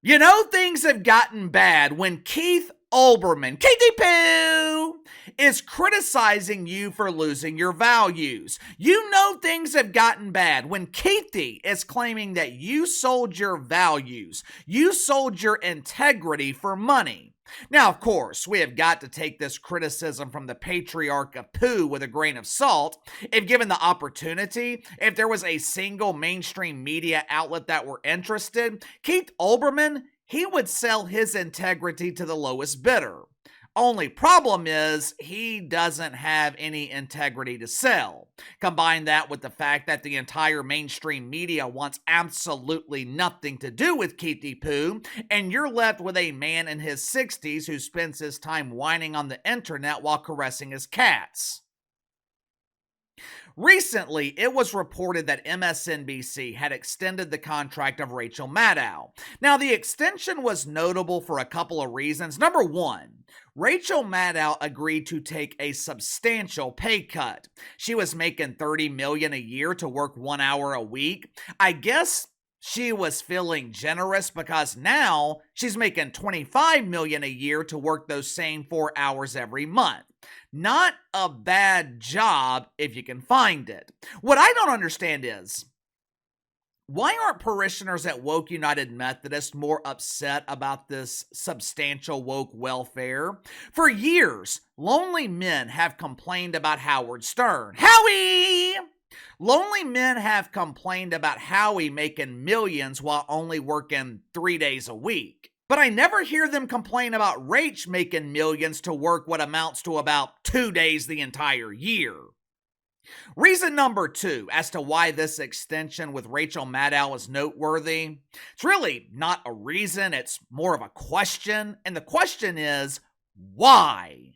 You know things have gotten bad when Keith Olbermann, Katie Poo, is criticizing you for losing your values. You know things have gotten bad when Keithy is claiming that you sold your values, you sold your integrity for money. Now, of course, we have got to take this criticism from the patriarch of poo with a grain of salt. If given the opportunity, if there was a single mainstream media outlet that were interested, Keith Olbermann, he would sell his integrity to the lowest bidder. Only problem is he doesn't have any integrity to sell. Combine that with the fact that the entire mainstream media wants absolutely nothing to do with Keithy Poo, and you're left with a man in his 60s who spends his time whining on the internet while caressing his cats. Recently, it was reported that MSNBC had extended the contract of Rachel Maddow. Now, the extension was notable for a couple of reasons. Number one, Rachel Maddow agreed to take a substantial pay cut. She was making $30 million a year to work 1 hour a week. I guess she was feeling generous because now she's making $25 million a year to work those same 4 hours every month. Not a bad job if you can find it. What I don't understand is, why aren't parishioners at Woke United Methodist more upset about this substantial woke welfare? For years, lonely men have complained about Howard Stern. Howie! Lonely men have complained about Howie making millions while only working 3 days a week. But I never hear them complain about Rach making millions to work what amounts to about 2 days the entire year. Reason number two as to why this extension with Rachel Maddow is noteworthy, it's really not a reason, it's more of a question. And the question is, why?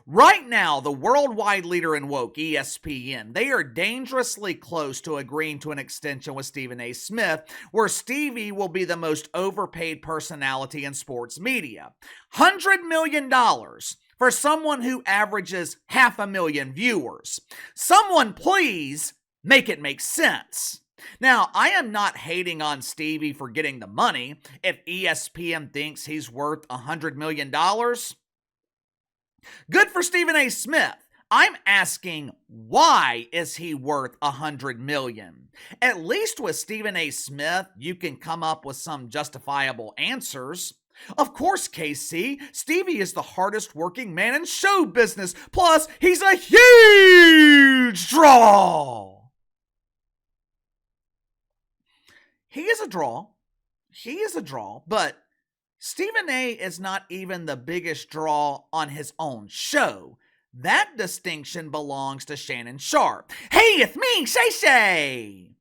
Right now, the worldwide leader in woke, ESPN, they are dangerously close to agreeing to an extension with Stephen A. Smith, where Stevie will be the most overpaid personality in sports media. $100 million for someone who averages 500,000 viewers. Someone please make it make sense. Now, I am not hating on Stevie for getting the money. If ESPN thinks he's worth $100 million, good for Stephen A. Smith. I'm asking, why is he worth $100 million? At least with Stephen A. Smith, you can come up with some justifiable answers. Of course, KC, Stevie is the hardest working man in show business. Plus, he's a huge draw. He is a draw, but Stephen A. is not even the biggest draw on his own show. That distinction belongs to Shannon Sharpe. Hey, it's me, Shay.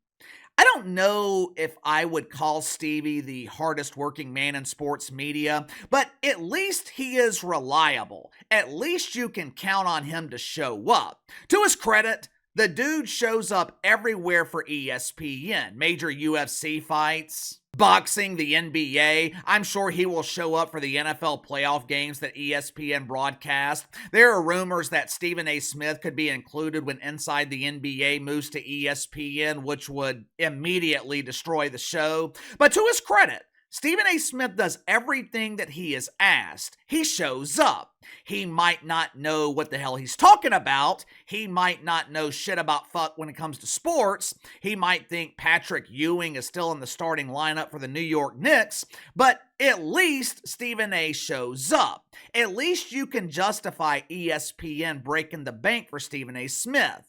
I don't know if I would call Stevie the hardest working man in sports media, but at least he is reliable. At least you can count on him to show up. To his credit, the dude shows up everywhere for ESPN. Major UFC fights, boxing, the NBA. I'm sure he will show up for the NFL playoff games that ESPN broadcast. There are rumors that Stephen A. Smith could be included when Inside the NBA moves to ESPN, which would immediately destroy the show. But to his credit, Stephen A. Smith does everything that he is asked. He shows up. He might not know what the hell he's talking about. He might not know shit about fuck when it comes to sports. He might think Patrick Ewing is still in the starting lineup for the New York Knicks. But at least Stephen A. shows up. At least you can justify ESPN breaking the bank for Stephen A. Smith.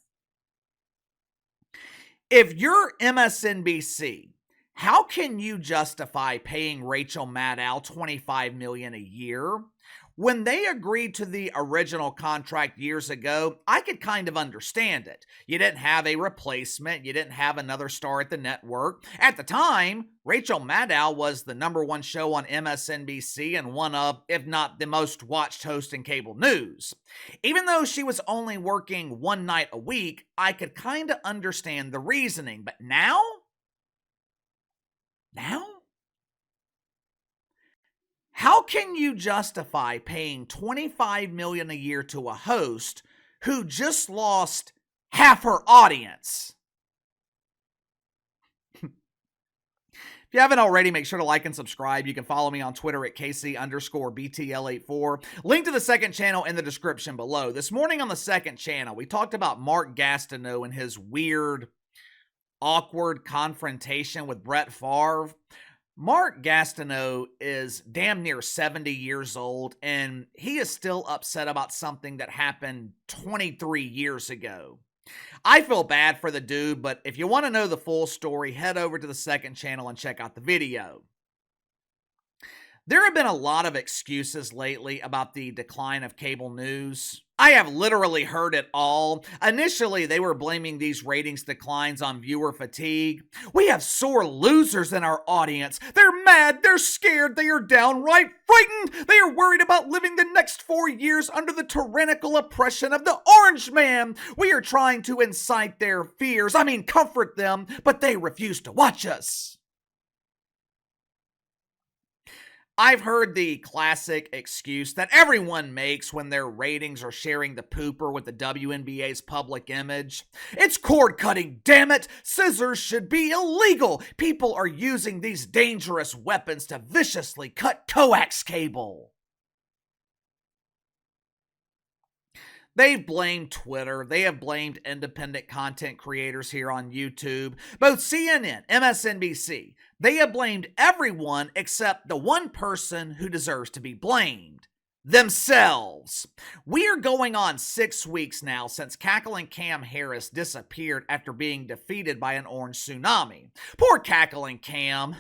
If you're MSNBC, how can you justify paying Rachel Maddow $25 million a year? When they agreed to the original contract years ago, I could kind of understand it. You didn't have a replacement. You didn't have another star at the network. At the time, Rachel Maddow was the #1 show on MSNBC and one of, if not the most watched host in cable news. Even though she was only working one night a week, I could kind of understand the reasoning. But now? How can you justify paying $25 million a year to a host who just lost half her audience? If you haven't already, make sure to like and subscribe. You can follow me on Twitter at KC_BTL84. Link to the second channel in the description below. This morning on the second channel, we talked about Mark Gastineau and his weird, awkward confrontation with Brett Favre. Mark Gastineau is damn near 70 years old, and he is still upset about something that happened 23 years ago. I feel bad for the dude, but if you want to know the full story, head over to the second channel and check out the video. There have been a lot of excuses lately about the decline of cable news. I have literally heard it all. Initially, they were blaming these ratings declines on viewer fatigue. We have sore losers in our audience. They're mad, they're scared, they are downright frightened. They are worried about living the next 4 years under the tyrannical oppression of the Orange Man. We are trying to incite their fears, comfort them, but they refuse to watch us. I've heard the classic excuse that everyone makes when their ratings are sharing the pooper with the WNBA's public image. It's cord cutting, damn it! Scissors should be illegal! People are using these dangerous weapons to viciously cut coax cable. They've blamed Twitter. They have blamed independent content creators here on YouTube. Both CNN, MSNBC, they have blamed everyone except the one person who deserves to be blamed. Themselves. We are going on 6 weeks now since cackling Cam Harris disappeared after being defeated by an orange tsunami. Poor cackling Cam.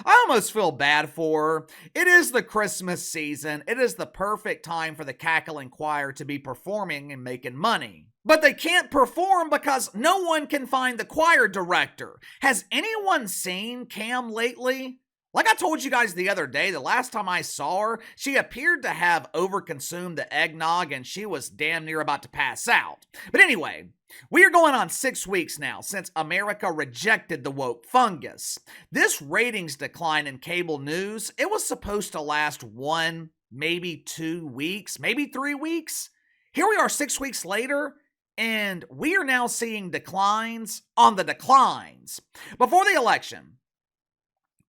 I almost feel bad for her. It is the Christmas season. It is the perfect time for the cackling choir to be performing and making money. But they can't perform because no one can find the choir director. Has anyone seen Cam lately? Like I told you guys the other day, the last time I saw her, she appeared to have overconsumed the eggnog and she was damn near about to pass out. But anyway, we are going on 6 weeks now since America rejected the woke fungus. This ratings decline in cable news, it was supposed to last 1, maybe 2 weeks, maybe 3 weeks. Here we are 6 weeks later, and we are now seeing declines on the declines. Before the election,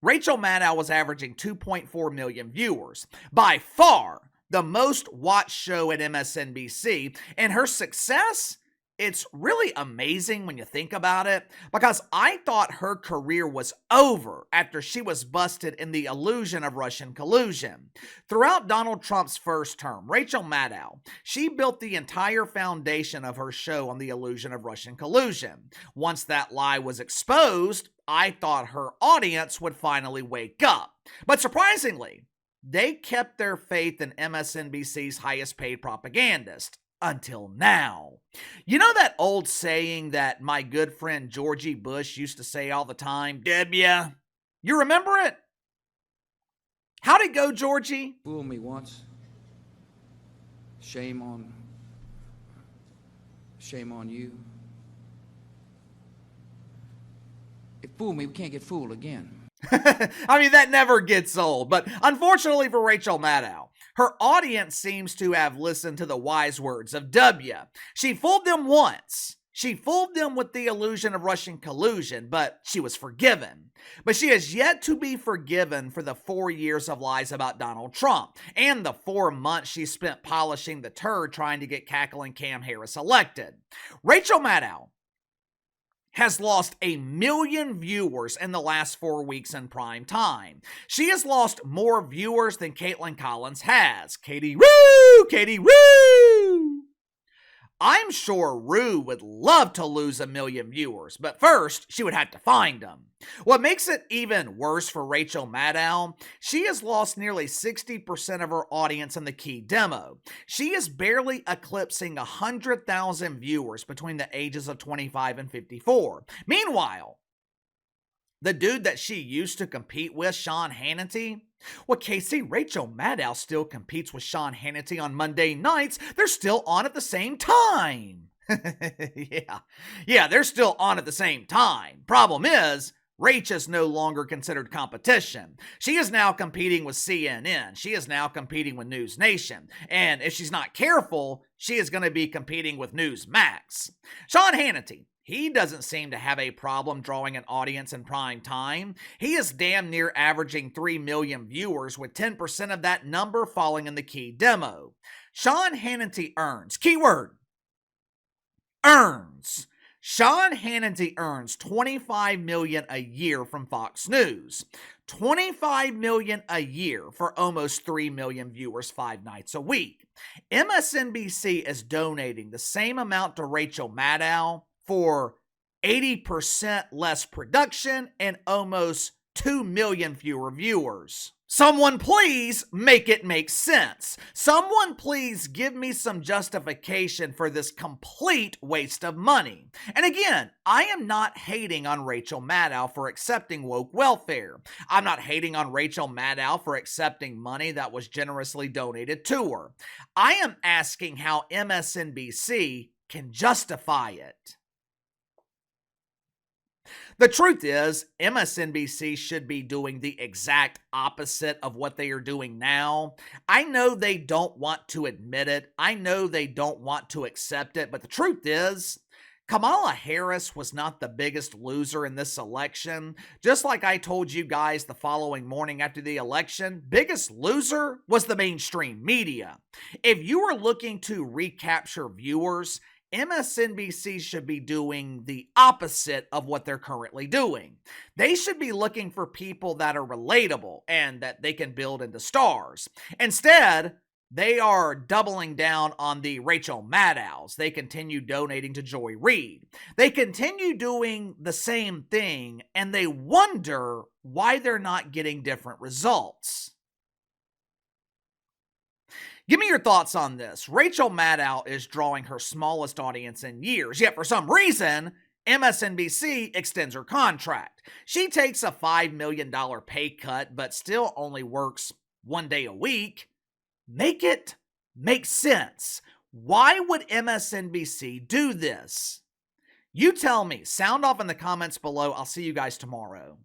Rachel Maddow was averaging 2.4 million viewers, by far the most watched show at MSNBC, and her success, it's really amazing when you think about it, because I thought her career was over after she was busted in the illusion of Russian collusion. Throughout Donald Trump's first term, Rachel Maddow, she built the entire foundation of her show on the illusion of Russian collusion. Once that lie was exposed, I thought her audience would finally wake up. But surprisingly, they kept their faith in MSNBC's highest paid propagandist. Until now. You know that old saying that my good friend Georgie Bush used to say all the time, "W"? You remember it? How'd it go, Georgie? Fool me once. Shame on you. If fool me, we can't get fooled again. That never gets old. But unfortunately for Rachel Maddow, her audience seems to have listened to the wise words of W. She fooled them once. She fooled them with the illusion of Russian collusion, but she was forgiven. But she has yet to be forgiven for the 4 years of lies about Donald Trump and the 4 months she spent polishing the turd trying to get cackling Cam Harris elected. Rachel Maddow has lost 1 million viewers in the last 4 weeks in prime time. She has lost more viewers than Caitlin Collins has. Katie Roo! Katie Roo! I'm sure Rue would love to lose 1 million viewers, but first, she would have to find them. What makes it even worse for Rachel Maddow, she has lost nearly 60% of her audience in the key demo. She is barely eclipsing 100,000 viewers between the ages of 25 and 54. Meanwhile, the dude that she used to compete with, Sean Hannity, well, Casey, Rachel Maddow still competes with Sean Hannity on Monday nights. They're still on at the same time. Yeah, they're still on at the same time. Problem is, Rach is no longer considered competition. She is now competing with CNN. She is now competing with News Nation. And if she's not careful, she is going to be competing with Newsmax. Sean Hannity, He doesn't seem to have a problem drawing an audience in prime time. He is damn near averaging 3 million viewers, with 10% of that number falling in the key demo. Sean Hannity earns, keyword, earns. Sean Hannity earns $25 million a year from Fox News. $25 million a year for almost 3 million viewers 5 nights a week. MSNBC is donating the same amount to Rachel Maddow for 80% less production and almost 2 million fewer viewers. Someone please make it make sense. Someone please give me some justification for this complete waste of money. And again, I am not hating on Rachel Maddow for accepting woke welfare. I'm not hating on Rachel Maddow for accepting money that was generously donated to her. I am asking how MSNBC can justify it. The truth is, MSNBC should be doing the exact opposite of what they are doing now. I know they don't want to admit it. I know they don't want to accept it. But the truth is, Kamala Harris was not the biggest loser in this election. Just like I told you guys the following morning after the election, biggest loser was the mainstream media. If you are looking to recapture viewers, MSNBC should be doing the opposite of what they're currently doing. They should be looking for people that are relatable and that they can build into stars. Instead, they are doubling down on the Rachel Maddows. They continue donating to Joy Reid. They continue doing the same thing, and they wonder why they're not getting different results. Give me your thoughts on this. Rachel Maddow is drawing her smallest audience in years, yet for some reason, MSNBC extends her contract. She takes a $5 million pay cut, but still only works 1 day a week. Make it make sense. Why would MSNBC do this? You tell me. Sound off in the comments below. I'll see you guys tomorrow.